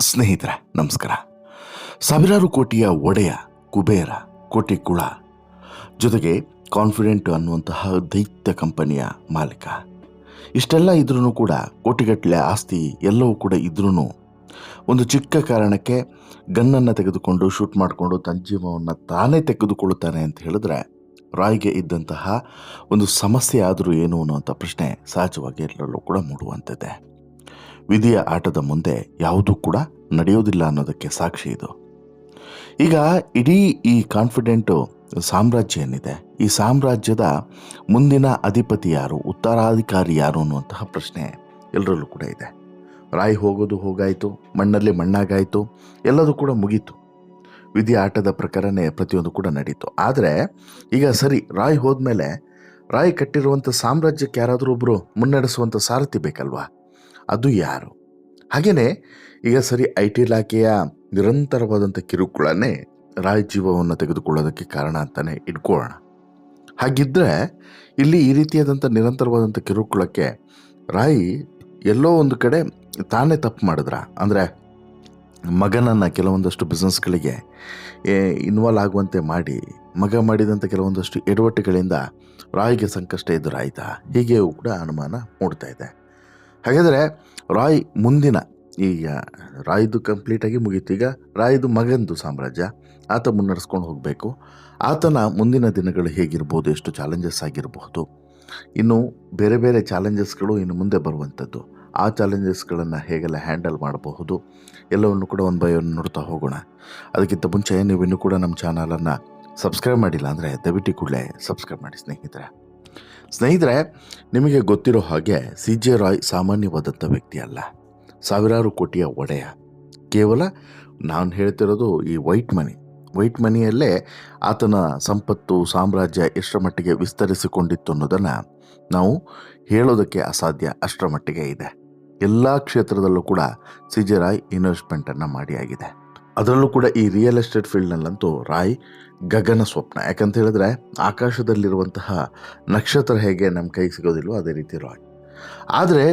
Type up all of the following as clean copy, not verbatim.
ಸ್ನೇಹಿತರೆ ನಮಸ್ಕಾರ. ಸಾವಿರಾರು ಕೋಟಿಯ ಒಡೆಯ ಕುಬೇರ, ಕೋಟಿ ಕುಳ, ಜೊತೆಗೆ ಕಾನ್ಫಿಡೆಂಟ್ ಅನ್ನುವಂತಹ ದೈತ್ಯ ಕಂಪನಿಯ ಮಾಲೀಕ. ಇಷ್ಟೆಲ್ಲ ಇದ್ರೂ ಕೂಡ, ಕೋಟಿಗಟ್ಟಲೆ ಆಸ್ತಿ ಎಲ್ಲವೂ ಕೂಡ ಇದ್ರೂ ಒಂದು ಚಿಕ್ಕ ಕಾರಣಕ್ಕೆ ಗನ್ನನ್ನು ತೆಗೆದುಕೊಂಡು ಶೂಟ್ ಮಾಡಿಕೊಂಡು ತನ್ನ ಜೀವವನ್ನು ತಾನೇ ತೆಗೆದುಕೊಳ್ಳುತ್ತಾನೆ ಅಂತ ಹೇಳಿದ್ರೆ ರಾಯ್ಗೆ ಇದ್ದಂತಹ ಒಂದು ಸಮಸ್ಯೆ ಆದರೂ ಏನು ಅನ್ನುವಂಥ ಪ್ರಶ್ನೆ ಸಹಜವಾಗಿ ಎಲ್ಲರಲ್ಲೂ ಕೂಡ ಮೂಡುವಂಥದ್ದೇ. ವಿಧಿಯ ಆಟದ ಮುಂದೆ ಯಾವುದೂ ಕೂಡ ನಡೆಯೋದಿಲ್ಲ ಅನ್ನೋದಕ್ಕೆ ಸಾಕ್ಷಿ ಇದು. ಈಗ ಇಡೀ ಈ ಕಾನ್ಫಿಡೆಂಟು ಸಾಮ್ರಾಜ್ಯ ಏನಿದೆ, ಈ ಸಾಮ್ರಾಜ್ಯದ ಮುಂದಿನ ಅಧಿಪತಿ ಯಾರು, ಉತ್ತರಾಧಿಕಾರಿ ಯಾರು ಅನ್ನುವಂತಹ ಪ್ರಶ್ನೆ ಎಲ್ಲರಲ್ಲೂ ಕೂಡ ಇದೆ. ರಾಯ್ ಹೋಗೋದು ಹೋಗಾಯಿತು, ಮಣ್ಣಲ್ಲಿ ಮಣ್ಣಾಗಾಯಿತು, ಎಲ್ಲದೂ ಕೂಡ ಮುಗೀತು. ವಿಧಿ ಆಟದ ಪ್ರಕಾರನೇ ಪ್ರತಿಯೊಂದು ಕೂಡ ನಡೀತು. ಆದರೆ ಈಗ ಸರಿ, ರಾಯ್ ಹೋದ್ಮೇಲೆ ರಾಯ್ ಕಟ್ಟಿರುವಂಥ ಸಾಮ್ರಾಜ್ಯಕ್ಕೆ ಯಾರಾದರೂ ಒಬ್ಬರು ಮುನ್ನಡೆಸುವಂಥ ಸಾರಥಿ ಬೇಕಲ್ವಾ? ಅದು ಯಾರು? ಹಾಗೆಯೇ ಈಗ ಸರಿ, IT ಇಲಾಖೆಯ ನಿರಂತರವಾದಂಥ ಕಿರುಕುಳನೇ ರಾಯ್ ಜೀವವನ್ನು ತೆಗೆದುಕೊಳ್ಳೋದಕ್ಕೆ ಕಾರಣ ಅಂತಲೇ ಇಟ್ಕೊಳ್ಳೋಣ. ಹಾಗಿದ್ದರೆ ಇಲ್ಲಿ ಈ ರೀತಿಯಾದಂಥ ನಿರಂತರವಾದಂಥ ಕಿರುಕುಳಕ್ಕೆ ರಾಯ್ ಎಲ್ಲೋ ಒಂದು ಕಡೆ ತಾನೇ ತಪ್ಪು ಮಾಡಿದ್ರ? ಅಂದರೆ ಮಗನನ್ನು ಕೆಲವೊಂದಷ್ಟು ಬಿಸ್ನೆಸ್ಗಳಿಗೆ ಇನ್ವಾಲ್ವ್ ಆಗುವಂತೆ ಮಾಡಿ, ಮಗ ಮಾಡಿದಂಥ ಕೆಲವೊಂದಷ್ಟು ಎಡವಟ್ಟುಗಳಿಂದ ರಾಯ್ಗೆ ಸಂಕಷ್ಟ ಎದುರಾಯ್ತಾ? ಹೀಗೆ ಕೂಡ ಅನುಮಾನ ಮೂಡ್ತಾ ಇದೆ. ಹಾಗಾದರೆ ರಾಯ್ ಮುಂದಿನ, ಈಗ ರಾಯ್ದು ಕಂಪ್ಲೀಟಾಗಿ ಮುಗೀತು, ಈಗ ರಾಯ್ದು ಮಗಂದು ಸಾಮ್ರಾಜ್ಯ ಆತ ಮುನ್ನಡೆಸ್ಕೊಂಡು ಹೋಗಬೇಕು. ಆತನ ಮುಂದಿನ ದಿನಗಳು ಹೇಗಿರ್ಬೋದು, ಎಷ್ಟು ಚಾಲೆಂಜಸ್ ಆಗಿರಬಹುದು, ಇನ್ನು ಬೇರೆ ಬೇರೆ ಚಾಲೆಂಜಸ್ಗಳು ಇನ್ನು ಮುಂದೆ ಬರುವಂಥದ್ದು, ಆ ಚಾಲೆಂಜಸ್ಗಳನ್ನು ಹೇಗೆಲ್ಲ ಹ್ಯಾಂಡಲ್ ಮಾಡಬಹುದು ಎಲ್ಲವನ್ನು ಕೂಡ ಒಂದು ಬೈ ಒಂದು ನೋಡ್ತಾ ಹೋಗೋಣ. ಅದಕ್ಕಿಂತ ಮುಂಚೆ ನೀವು ಇನ್ನೂ ಕೂಡ ನಮ್ಮ ಚಾನಲನ್ನು ಸಬ್ಸ್ಕ್ರೈಬ್ ಮಾಡಿಲ್ಲ ಅಂದರೆ ದಯವಿಟ್ಟು ಕೂಡಲೇ ಸಬ್ಸ್ಕ್ರೈಬ್ ಮಾಡಿ ಸ್ನೇಹಿತರೆ. ನಿಮಗೆ ಗೊತ್ತಿರೋ ಹಾಗೆ CJ ರಾಯ್ ಸಾಮಾನ್ಯವಾದಂಥ ವ್ಯಕ್ತಿ ಅಲ್ಲ, ಸಾವಿರಾರು ಕೋಟಿಯ ಒಡೆಯ. ಕೇವಲ ನಾನು ಹೇಳ್ತಿರೋದು ಈ ವೈಟ್ ಮನಿಯಲ್ಲೇ ಆತನ ಸಂಪತ್ತು, ಸಾಮ್ರಾಜ್ಯ ಎಷ್ಟರ ಮಟ್ಟಿಗೆ ವಿಸ್ತರಿಸಿಕೊಂಡಿತ್ತು ಅನ್ನೋದನ್ನು ನಾವು ಹೇಳೋದಕ್ಕೆ ಅಸಾಧ್ಯ, ಅಷ್ಟರ ಮಟ್ಟಿಗೆ ಇದೆ. ಎಲ್ಲ ಕ್ಷೇತ್ರದಲ್ಲೂ ಕೂಡ CJ ರಾಯ್ ಇನ್ವೆಸ್ಟ್ಮೆಂಟನ್ನು ಮಾಡಿ ಆಗಿದೆ. ಅದರಲ್ಲೂ ಕೂಡ ಈ ರಿಯಲ್ ಎಸ್ಟೇಟ್ ಫೀಲ್ಡ್ನಲ್ಲಂತೂ ರಾಯ್ ಗಗನ ಸ್ವಪ್ನ. ಯಾಕಂತ ಹೇಳಿದ್ರೆ ಆಕಾಶದಲ್ಲಿರುವಂತಹ ನಕ್ಷತ್ರ ಹೇಗೆ ನಮ್ಮ ಕೈಗೆ ಸಿಗೋದಿಲ್ವೋ ಅದೇ ರೀತಿ ರಾಯ್. ಆದರೆ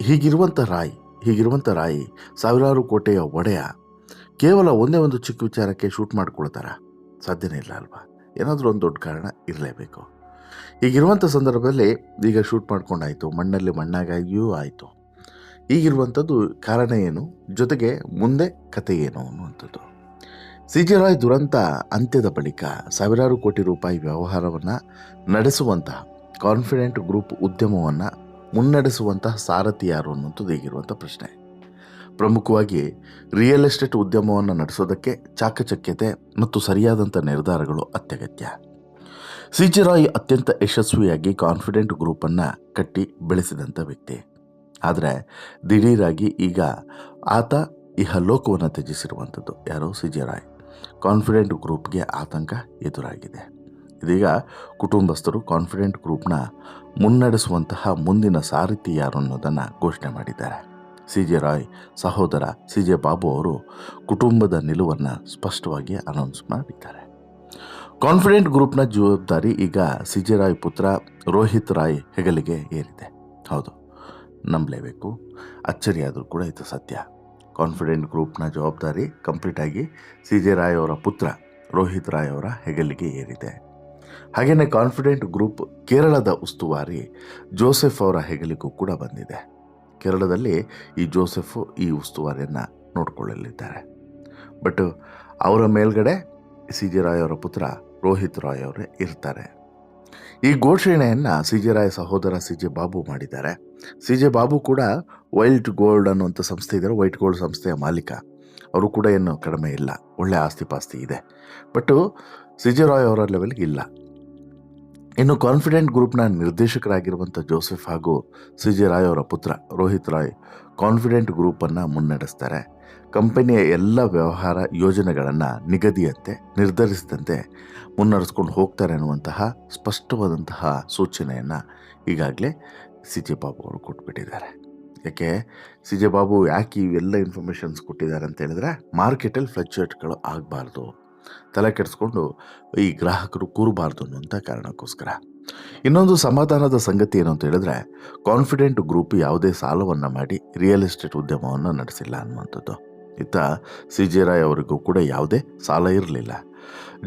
ಹೀಗಿರುವಂಥ ರಾಯ್ ಸಾವಿರಾರು ಕೋಟೆಯ ಒಡೆಯ ಕೇವಲ ಒಂದೇ ಒಂದು ಚಿಕ್ಕ ವಿಚಾರಕ್ಕೆ ಶೂಟ್ ಮಾಡ್ಕೊಳ್ತಾರ? ಸಾಧ್ಯನೇ ಇಲ್ಲ ಅಲ್ವಾ? ಏನಾದರೂ ಒಂದು ದೊಡ್ಡ ಕಾರಣ ಇರಲೇಬೇಕು. ಹೀಗಿರುವಂಥ ಸಂದರ್ಭದಲ್ಲಿ ಈಗ ಶೂಟ್ ಮಾಡ್ಕೊಂಡಾಯಿತು, ಮಣ್ಣಲ್ಲಿ ಮಣ್ಣಾಗಿಯೂ ಆಯಿತು. ಈಗಿರುವಂಥದ್ದು ಕಾರಣ ಏನು, ಜೊತೆಗೆ ಮುಂದೆ ಕತೆ ಏನು ಅನ್ನುವಂಥದ್ದು. CJ ರಾಯ್ ದುರಂತ ಅಂತ್ಯದ ಬಳಿಕ ಸಾವಿರಾರು ಕೋಟಿ ರೂಪಾಯಿ ವ್ಯವಹಾರವನ್ನು ನಡೆಸುವಂತಹ ಕಾನ್ಫಿಡೆಂಟ್ ಗ್ರೂಪ್ ಉದ್ಯಮವನ್ನು ಮುನ್ನಡೆಸುವಂತಹ ಸಾರಥಿ ಯಾರು ಅನ್ನುವಂಥದ್ದು ಈಗಿರುವಂಥ ಪ್ರಶ್ನೆ. ಪ್ರಮುಖವಾಗಿ ರಿಯಲ್ ಎಸ್ಟೇಟ್ ಉದ್ಯಮವನ್ನು ನಡೆಸೋದಕ್ಕೆ ಚಾಕಚಕ್ಯತೆ ಮತ್ತು ಸರಿಯಾದಂಥ ನಿರ್ಧಾರಗಳು ಅತ್ಯಗತ್ಯ. CJ ರಾಯ್ ಅತ್ಯಂತ ಯಶಸ್ವಿಯಾಗಿ ಕಾನ್ಫಿಡೆಂಟ್ ಗ್ರೂಪನ್ನು ಕಟ್ಟಿ ಬೆಳೆಸಿದಂಥ ವ್ಯಕ್ತಿ. ಆದರೆ ದಿಢೀರಾಗಿ ಈಗ ಆತ ಇಹಲೋಕವನ್ನು ತ್ಯಜಿಸಿರುವಂಥದ್ದು ಯಾರು? CJ ರಾಯ್. ಕಾನ್ಫಿಡೆಂಟ್ ಗ್ರೂಪ್ಗೆ ಆತಂಕ ಎದುರಾಗಿದೆ. ಇದೀಗ ಕುಟುಂಬಸ್ಥರು ಕಾನ್ಫಿಡೆಂಟ್ ಗ್ರೂಪ್ನ ಮುನ್ನಡೆಸುವಂತಹ ಮುಂದಿನ ಸಾರಥಿ ಯಾರು ಅನ್ನೋದನ್ನು ಘೋಷಣೆ ಮಾಡಿದ್ದಾರೆ. CJ ರಾಯ್ ಸಹೋದರ CJ ಬಾಬು ಅವರು ಕುಟುಂಬದ ನಿಲುವನ್ನು ಸ್ಪಷ್ಟವಾಗಿ ಅನೌನ್ಸ್ ಮಾಡಿದ್ದಾರೆ. ಕಾನ್ಫಿಡೆಂಟ್ ಗ್ರೂಪ್ನ ಜವಾಬ್ದಾರಿ ಈಗ CJ ರಾಯ್ ಪುತ್ರ ರೋಹಿತ್ ರಾಯ್ ಹೆಗಲಿಗೆ ಏರಿದೆ. ಹೌದು, ನಂಬಲೇಬೇಕು, ಅಚ್ಚರಿಯಾದರೂ ಕೂಡ ಇದು ಸತ್ಯ. ಕಾನ್ಫಿಡೆಂಟ್ ಗ್ರೂಪ್ನ ಜವಾಬ್ದಾರಿ ಕಂಪ್ಲೀಟಾಗಿ CJ ರಾಯ್ ಅವರ ಪುತ್ರ ರೋಹಿತ್ ರಾಯ್ ಅವರ ಹೆಗಲಿಗೆ ಏರಿದೆ. ಹಾಗೆಯೇ ಕಾನ್ಫಿಡೆಂಟ್ ಗ್ರೂಪ್ ಕೇರಳದ ಉಸ್ತುವಾರಿ ಜೋಸೆಫ್ ಅವರ ಹೆಗಲಿಗೂ ಕೂಡ ಬಂದಿದೆ. ಕೇರಳದಲ್ಲಿ ಈ ಜೋಸೆಫ್ ಈ ಉಸ್ತುವಾರಿಯನ್ನು ನೋಡಿಕೊಳ್ಳಲಿದ್ದಾರೆ. ಬಟ್ ಅವರ ಮೇಲ್ಗಡೆ CJ ರಾಯ್ ಅವರ ಪುತ್ರ ರೋಹಿತ್ ರಾಯ್ ಅವರೇ ಇರ್ತಾರೆ. ಈ ಘೋಷಣೆಯನ್ನು CJ ರಾಯ್ ಸಹೋದರ CJ ಬಾಬು ಮಾಡಿದ್ದಾರೆ. CJ ಬಾಬು ಕೂಡ ವೈಲ್ಡ್ ಗೋಲ್ಡ್ ಅನ್ನುವಂಥ ಸಂಸ್ಥೆ ಇದ್ದಾರೆ, ವೈಟ್ ಗೋಲ್ಡ್ ಸಂಸ್ಥೆಯ ಮಾಲೀಕ. ಅವರು ಕೂಡ ಏನು ಕಡಿಮೆ ಇಲ್ಲ, ಒಳ್ಳೆಯ ಆಸ್ತಿ ಇದೆ. ಬಟ್ CJ ರಾಯ್ ಅವರ ಲೆವೆಲ್ಗೆ ಇಲ್ಲ. ಇನ್ನು ಕಾನ್ಫಿಡೆಂಟ್ ಗ್ರೂಪ್ನ ನಿರ್ದೇಶಕರಾಗಿರುವಂಥ ಜೋಸೆಫ್ ಹಾಗೂ CJ ರಾಯ್ ಅವರ ಪುತ್ರ ರೋಹಿತ್ ರಾಯ್ ಕಾನ್ಫಿಡೆಂಟ್ ಗ್ರೂಪನ್ನು ಮುನ್ನಡೆಸ್ತಾರೆ. ಕಂಪನಿಯ ಎಲ್ಲ ವ್ಯವಹಾರ ಯೋಜನೆಗಳನ್ನು ನಿಗದಿಯಂತೆ ನಿರ್ಧರಿಸಿದಂತೆ ಮುನ್ನಡೆಸ್ಕೊಂಡು ಹೋಗ್ತಾರೆ ಅನ್ನುವಂತಹ ಸ್ಪಷ್ಟವಾದಂತಹ ಸೂಚನೆಯನ್ನು ಈಗಾಗಲೇ CJ ಬಾಬು ಅವರು ಕೊಟ್ಬಿಟ್ಟಿದ್ದಾರೆ. ಯಾಕೆ CJ ಬಾಬು ಯಾಕೆ ಇವೆಲ್ಲ ಇನ್ಫಾರ್ಮೇಷನ್ಸ್ ಕೊಟ್ಟಿದ್ದಾರೆ ಅಂತ ಹೇಳಿದ್ರೆ, ಮಾರ್ಕೆಟಲ್ಲಿ ಫ್ಲಕ್ಚುಯೇಟ್ಗಳು ಆಗಬಾರ್ದು, ತಲೆ ಕೆಡಿಸ್ಕೊಂಡು ಈ ಗ್ರಾಹಕರು ಕೂರಬಾರ್ದು ಅನ್ನುವಂಥ ಕಾರಣಕ್ಕೋಸ್ಕರ. ಇನ್ನೊಂದು ಸಮಾಧಾನದ ಸಂಗತಿ ಏನು ಅಂತ ಹೇಳಿದ್ರೆ, ಕಾನ್ಫಿಡೆಂಟ್ ಗ್ರೂಪ್ ಯಾವುದೇ ಸಾಲವನ್ನು ಮಾಡಿ ರಿಯಲ್ ಎಸ್ಟೇಟ್ ಉದ್ಯಮವನ್ನು ನಡೆಸಿಲ್ಲ ಅನ್ನುವಂಥದ್ದು. ಇತ್ತ ಸಿ ಜೆ ರಾಯ್ ಅವರಿಗೂ ಕೂಡ ಯಾವುದೇ ಸಾಲ ಇರಲಿಲ್ಲ,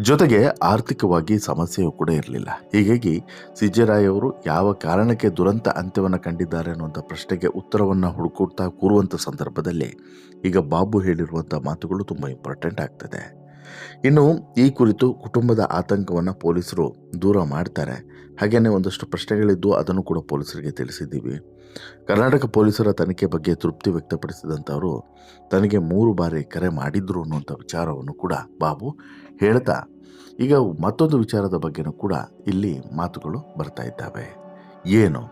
ಜೊತೆಗೆ ಆರ್ಥಿಕವಾಗಿ ಸಮಸ್ಯೆಯೂ ಕೂಡ ಇರಲಿಲ್ಲ. ಹೀಗಾಗಿ ಸಿ ಜೆ ರಾಯ್ ಅವರು ಯಾವ ಕಾರಣಕ್ಕೆ ದುರಂತ ಅಂತ್ಯವನ್ನು ಕಂಡಿದ್ದಾರೆ ಅನ್ನುವಂಥ ಪ್ರಶ್ನೆಗೆ ಉತ್ತರವನ್ನು ಹುಡುಕುತ್ತಾ ಕೂರುವಂಥ ಸಂದರ್ಭದಲ್ಲಿ ಈಗ ಬಾಬು ಹೇಳಿರುವಂಥ ಮಾತುಗಳು ತುಂಬ ಇಂಪಾರ್ಟೆಂಟ್ ಆಗ್ತದೆ. ಇನ್ನು ಈ ಕುರಿತು ಕುಟುಂಬದ ಆತಂಕವನ್ನು ಪೊಲೀಸರು ದೂರ ಮಾಡ್ತಾರೆ. ಹಾಗೆಯೇ ಒಂದಷ್ಟು ಪ್ರಶ್ನೆಗಳಿದ್ದು ಅದನ್ನು ಕೂಡ ಪೊಲೀಸರಿಗೆ ತಿಳಿಸಿದ್ದೀವಿ. ಕರ್ನಾಟಕ ಪೊಲೀಸರ ತನಿಖೆ ಬಗ್ಗೆ ತೃಪ್ತಿ ವ್ಯಕ್ತಪಡಿಸಿದಂಥವರು ತನಗೆ 3 ಬಾರಿ ಕರೆ ಮಾಡಿದ್ರು ಅನ್ನುವಂಥ ವಿಚಾರವನ್ನು ಕೂಡ ಬಾಬು ಹೇಳ್ತಾ, ಈಗ ಮತ್ತೊಂದು ವಿಚಾರದ ಬಗ್ಗೆನೂ ಕೂಡ ಇಲ್ಲಿ ಮಾತುಗಳು ಬರ್ತಾ ಇದ್ದಾವೆ. ಏನು?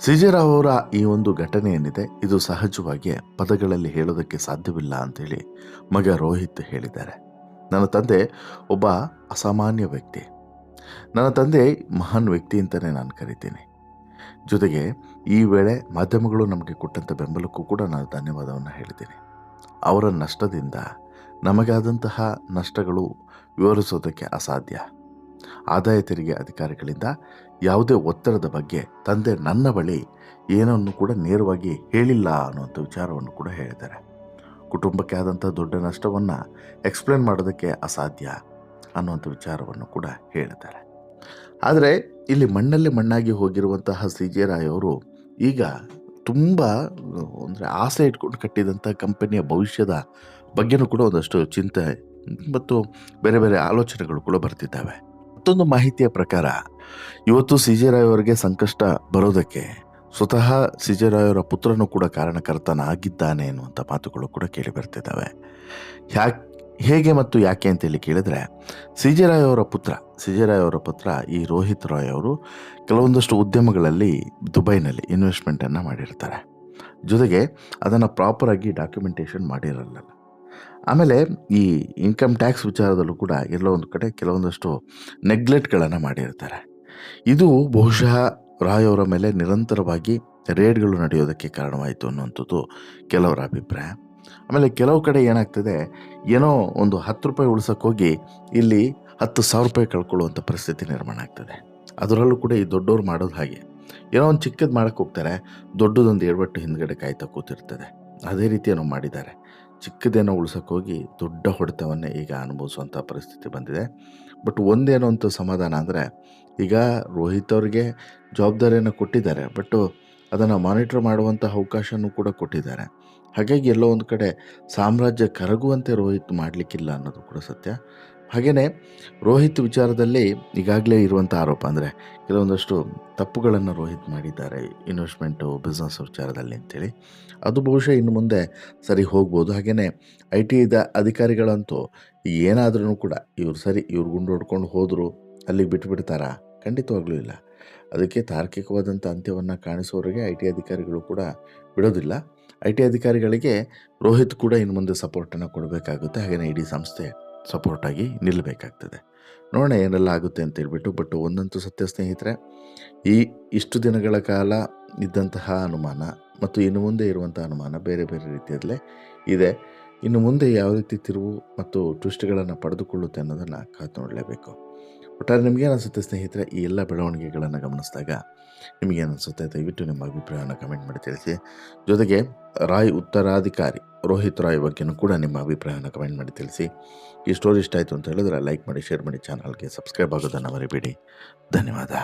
ಸಿ ಜೆ ರಾವ್ ಅವರ ಈ ಒಂದು ಘಟನೆ ಏನಿದೆ, ಇದು ಸಹಜವಾಗಿ ಪದಗಳಲ್ಲಿ ಹೇಳೋದಕ್ಕೆ ಸಾಧ್ಯವಿಲ್ಲ ಅಂತೇಳಿ ಮಗ ರೋಹಿತ್ ಹೇಳಿದ್ದಾರೆ. ನನ್ನ ತಂದೆ ಒಬ್ಬ ಅಸಾಮಾನ್ಯ ವ್ಯಕ್ತಿ. ನನ್ನ ತಂದೆ ಮಹಾನ್ ವ್ಯಕ್ತಿ ಅಂತಲೇ ನಾನು ಕರಿತೀನಿ. ಜೊತೆಗೆ ಈ ವೇಳೆ ಮಾಧ್ಯಮಗಳು ನಮಗೆ ಕೊಟ್ಟಂಥ ಬೆಂಬಲಕ್ಕೂ ಕೂಡ ನಾನು ಧನ್ಯವಾದವನ್ನು ಹೇಳ್ತೀನಿ. ಅವರ ನಷ್ಟದಿಂದ ನಮಗಾದಂತಹ ನಷ್ಟಗಳು ವಿವರಿಸೋದಕ್ಕೆ ಅಸಾಧ್ಯ. ಆದಾಯ ತೆರಿಗೆ ಅಧಿಕಾರಿಗಳಿಂದ ಯಾವುದೇ ಒತ್ತಡದ ಬಗ್ಗೆ ತಂದೆ ನನ್ನ ಬಳಿ ಏನನ್ನು ಕೂಡ ನೇರವಾಗಿ ಹೇಳಿಲ್ಲ ಅನ್ನುವಂಥ ವಿಚಾರವನ್ನು ಕೂಡ ಹೇಳಿದ್ದಾರೆ. ಕುಟುಂಬಕ್ಕೆ ಆದಂಥ ದೊಡ್ಡ ನಷ್ಟವನ್ನು ಎಕ್ಸ್ಪ್ಲೇನ್ ಮಾಡೋದಕ್ಕೆ ಅಸಾಧ್ಯ ಅನ್ನುವಂಥ ವಿಚಾರವನ್ನು ಕೂಡ ಹೇಳಿದ್ದಾರೆ. ಆದರೆ ಇಲ್ಲಿ ಮಣ್ಣಲ್ಲಿ ಮಣ್ಣಾಗಿ ಹೋಗಿರುವಂತಹ ಸಿ ಜೆ ರಾಯ್ ಅವರು ಈಗ ತುಂಬ ಅಂದರೆ ಆಸೆ ಇಟ್ಕೊಂಡು ಕಟ್ಟಿದಂಥ ಕಂಪನಿಯ ಭವಿಷ್ಯದ ಬಗ್ಗೆನೂ ಕೂಡ ಒಂದಷ್ಟು ಚಿಂತೆ ಮತ್ತು ಬೇರೆ ಬೇರೆ ಆಲೋಚನೆಗಳು ಕೂಡ ಬರ್ತಿದ್ದಾವೆ. ಮತ್ತೊಂದು ಮಾಹಿತಿಯ ಪ್ರಕಾರ ಇವತ್ತು ಸಿ ಜೆ ರಾಯ್ ಅವರಿಗೆ ಸಂಕಷ್ಟ ಬರೋದಕ್ಕೆ ಸ್ವತಃ ಸಿ ಜೆ ರಾಯ್ ಅವರ ಪುತ್ರನೂ ಕೂಡ ಕಾರಣಕರ್ತನಾಗಿದ್ದಾನೆ ಎನ್ನುವಂಥ ಮಾತುಗಳು ಕೂಡ ಕೇಳಿ ಬರ್ತಿದ್ದಾವೆ. ಹೇಗೆ ಮತ್ತು ಯಾಕೆ ಅಂತೇಳಿ ಕೇಳಿದ್ರೆ, ಸಿ ಜೆ ರಾಯ್ ಅವರ ಪುತ್ರ ಈ ರೋಹಿತ್ ರಾಯ್ ಅವರು ಕೆಲವೊಂದಷ್ಟು ಉದ್ಯಮಗಳಲ್ಲಿ ದುಬೈನಲ್ಲಿ ಇನ್ವೆಸ್ಟ್ಮೆಂಟನ್ನು ಮಾಡಿರ್ತಾರೆ. ಜೊತೆಗೆ ಅದನ್ನು ಪ್ರಾಪರಾಗಿ ಡಾಕ್ಯುಮೆಂಟೇಷನ್ ಮಾಡಿರಲ್ಲ. ಆಮೇಲೆ ಈ ಇನ್ಕಮ್ ಟ್ಯಾಕ್ಸ್ ವಿಚಾರದಲ್ಲೂ ಕೂಡ ಎಲ್ಲೋ ಒಂದು ಕಡೆ ಕೆಲವೊಂದಷ್ಟು ನೆಗ್ಲೆಕ್ಟ್ಗಳನ್ನು ಮಾಡಿರ್ತಾರೆ. ಇದು ಬಹುಶಃ ರಾಯ್ ಅವರ ಮೇಲೆ ನಿರಂತರವಾಗಿ ರೇಡ್ಗಳು ನಡೆಯೋದಕ್ಕೆ ಕಾರಣವಾಯಿತು ಅನ್ನುವಂಥದ್ದು ಕೆಲವರ ಅಭಿಪ್ರಾಯ. ಆಮೇಲೆ ಕೆಲವು ಕಡೆ ಏನಾಗ್ತದೆ, ಏನೋ ಒಂದು 10 ರೂಪಾಯಿ ಉಳ್ಸೋಕ್ಕೋಗಿ ಇಲ್ಲಿ 10,000 ರೂಪಾಯಿ ಕಳ್ಕೊಳ್ಳುವಂಥ ಪರಿಸ್ಥಿತಿ ನಿರ್ಮಾಣ ಆಗ್ತದೆ. ಅದರಲ್ಲೂ ಕೂಡ ಈ ದೊಡ್ಡವ್ರು ಮಾಡೋದು ಹಾಗೆ, ಏನೋ ಒಂದು ಚಿಕ್ಕದು ಮಾಡೋಕ್ಕೆ ಹೋಗ್ತಾರೆ, ದೊಡ್ಡದೊಂದು ಎಡವಟ್ಟು ಹಿಂದ್ಗಡೆ ಕಾಯ್ತಾ ಕೂತಿರ್ತದೆ. ಅದೇ ರೀತಿಯನ್ನು ಮಾಡಿದ್ದಾರೆ. ಚಿಕ್ಕದೇನೋ ಉಳ್ಸೋಕ್ಕೋಗಿ ದೊಡ್ಡ ಹೊಡೆತವನ್ನೇ ಈಗ ಅನುಭವಿಸುವಂಥ ಪರಿಸ್ಥಿತಿ ಬಂದಿದೆ. ಬಟ್ ಒಂದೇನೋ ಅಂತ ಸಮಾಧಾನ ಅಂದರೆ, ಈಗ ರೋಹಿತ್ ಅವರಿಗೆ ಜವಾಬ್ದಾರಿಯನ್ನು ಕೊಟ್ಟಿದ್ದಾರೆ, ಬಟ್ ಅದನ್ನು ಮಾನಿಟರ್ ಮಾಡುವಂಥ ಅವಕಾಶನೂ ಕೂಡ ಕೊಟ್ಟಿದ್ದಾರೆ. ಹಾಗಾಗಿ ಎಲ್ಲೋ ಒಂದು ಕಡೆ ಸಾಮ್ರಾಜ್ಯ ಕರಗುವಂತೆ ರೋಹಿತ್ ಮಾಡಲಿಕ್ಕಿಲ್ಲ ಅನ್ನೋದು ಕೂಡ ಸತ್ಯ. ಹಾಗೆಯೇ ರೋಹಿತ್ ವಿಚಾರದಲ್ಲಿ ಈಗಾಗಲೇ ಇರುವಂಥ ಆರೋಪ ಅಂದರೆ ಕೆಲವೊಂದಷ್ಟು ತಪ್ಪುಗಳನ್ನು ರೋಹಿತ್ ಮಾಡಿದ್ದಾರೆ ಇನ್ವೆಸ್ಟ್ಮೆಂಟು ಬಿಸ್ನೆಸ್ ವಿಚಾರದಲ್ಲಿ ಅಂತೇಳಿ. ಅದು ಬಹುಶಃ ಇನ್ನು ಮುಂದೆ ಸರಿ ಹೋಗ್ಬೋದು. ಹಾಗೆಯೇ ಐ ಟಿ ಅಧಿಕಾರಿಗಳಂತೂ ಏನಾದ್ರೂ ಕೂಡ ಇವ್ರು ಗುಂಡು ಹೊಡ್ಕೊಂಡು ಹೋದರು ಅಲ್ಲಿಗೆ ಬಿಟ್ಟುಬಿಡ್ತಾರಾ? ಖಂಡಿತವಾಗ್ಲೂ ಇಲ್ಲ. ಅದಕ್ಕೆ ತಾರ್ಕಿಕವಾದಂಥ ಅಂತ್ಯವನ್ನು ಕಾಣಿಸೋರಿಗೆ ಐ ಟಿ ಅಧಿಕಾರಿಗಳು ಕೂಡ ಬಿಡೋದಿಲ್ಲ. ಐ ಟಿ ಅಧಿಕಾರಿಗಳಿಗೆ ರೋಹಿತ್ ಕೂಡ ಇನ್ನು ಮುಂದೆ ಸಪೋರ್ಟನ್ನು ಕೊಡಬೇಕಾಗುತ್ತೆ. ಹಾಗೆಯೇ ಇಡೀ ಸಂಸ್ಥೆ ಸಪೋರ್ಟಾಗಿ ನಿಲ್ಲಬೇಕಾಗ್ತದೆ. ನೋಡೋಣ ಏನೆಲ್ಲ ಆಗುತ್ತೆ ಅಂತ ಹೇಳ್ಬಿಟ್ಟು. ಬಟ್ ಒಂದಂತೂ ಸತ್ಯ ಸ್ನೇಹಿತರೆ, ಇಷ್ಟು ದಿನಗಳ ಕಾಲ ಇದ್ದಂತಹ ಅನುಮಾನ ಮತ್ತು ಇನ್ನು ಮುಂದೆ ಇರುವಂಥ ಅನುಮಾನ ಬೇರೆ ಬೇರೆ ರೀತಿಯಲ್ಲೇ ಇದೆ. ಇನ್ನು ಮುಂದೆ ಯಾವ ರೀತಿ ತಿರುವು ಮತ್ತು ಟ್ವಿಸ್ಟ್ಗಳನ್ನು ಪಡೆದುಕೊಳ್ಳುತ್ತೆ ಅನ್ನೋದನ್ನು ಕಾದು ನೋಡಲೇಬೇಕು. ಒಟ್ಟಾರೆ ನಿಮಗೇನು ಅನಿಸುತ್ತೆ ಸ್ನೇಹಿತರೆ, ಈ ಎಲ್ಲ ಬೆಳವಣಿಗೆಗಳನ್ನು ಗಮನಿಸಿದಾಗ ನಿಮಗೇನು ಅನಿಸುತ್ತೆ? ದಯವಿಟ್ಟು ನಿಮ್ಮ ಅಭಿಪ್ರಾಯವನ್ನು ಕಮೆಂಟ್ ಮಾಡಿ ತಿಳಿಸಿ. ಜೊತೆಗೆ ರಾಯ್ ಉತ್ತರಾಧಿಕಾರಿ ರೋಹಿತ್ ರಾಯ್ ಬಗ್ಗೆನೂ ಕೂಡ ನಿಮ್ಮ ಅಭಿಪ್ರಾಯವನ್ನು ಕಮೆಂಟ್ ಮಾಡಿ ತಿಳಿಸಿ. ಈ ಸ್ಟೋರಿ ಇಷ್ಟ ಆಯಿತು ಅಂತ ಹೇಳಿದ್ರೆ ಲೈಕ್ ಮಾಡಿ, ಶೇರ್ ಮಾಡಿ, ಚಾನಲ್ಗೆ ಸಬ್ಸ್ಕ್ರೈಬ್ ಆಗೋದನ್ನು ಮರಿಬೇಡಿ. ಧನ್ಯವಾದ.